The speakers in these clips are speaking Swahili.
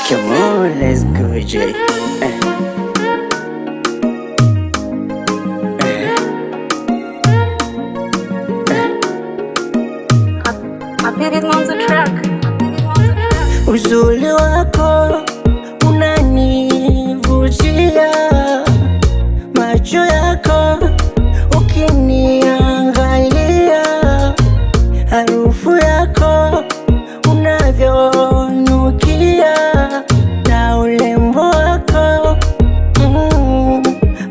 Come on, let's go, Jay. Uzuri wako unanivutia, macho yako ukiniangalia, harufu yako unavyonukia, na urembo wako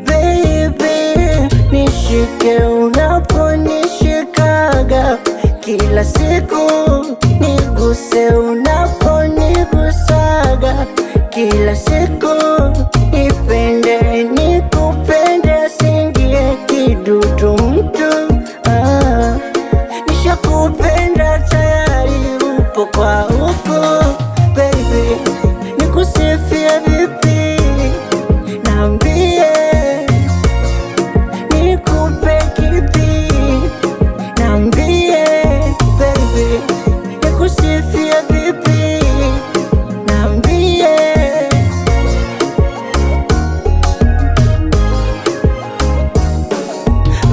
baby, nishike unaponishikaga, kila siku niguse unaponigusaga, kila siku nipende nikupende, singie kidudu mtu. Nishakupenda tayari, upo kwa huko baby, nikusifie vipi? Niambie nikupe kipi? Niambie baby, nikusifie vipi? Niambie.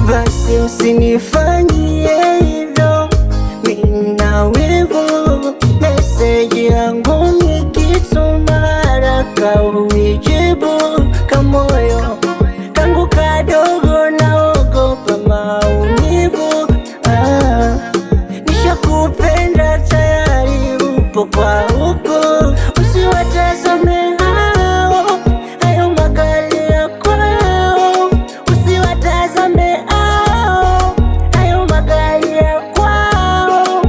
Basi usinifanyie hivyo, mina wivu. Meseji yangu nikituma haraka uijibu, kamoyo kangu kadogo naogopa maumivu. Nishakupenda tayari, upo kwa huko, usiwatazame hao, hayo magari ya kwao, usiwatazame hao, hayo magari ya kwao.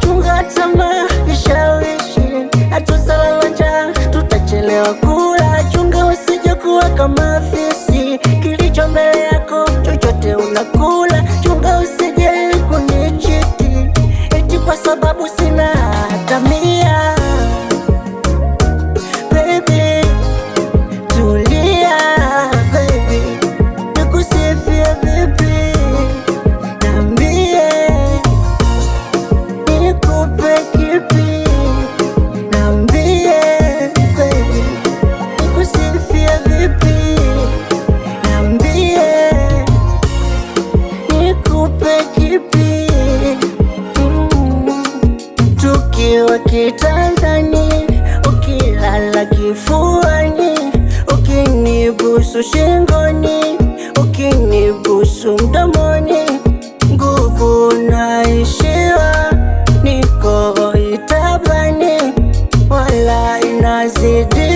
Chunga tamaa, vishawishi, hatutalala njaa, tutachelewa kula. Chunga usije kuwa kama fisi, kilicho mbele yako chochote unakula. Chunga usije kunichiti, eti kwa sababu sina hata mia. Baby tulia, baby nikusifie vipi? Niambie nikupe kipi? Niambie baby, nikusifie vipi? Niambie nikupe kipi? Tukiwa kitandani, ukilala kifuani, ukinibusu shingoni, ukinibusu mdomoni, nguvu naishiwa, niko itabani, wala inazidi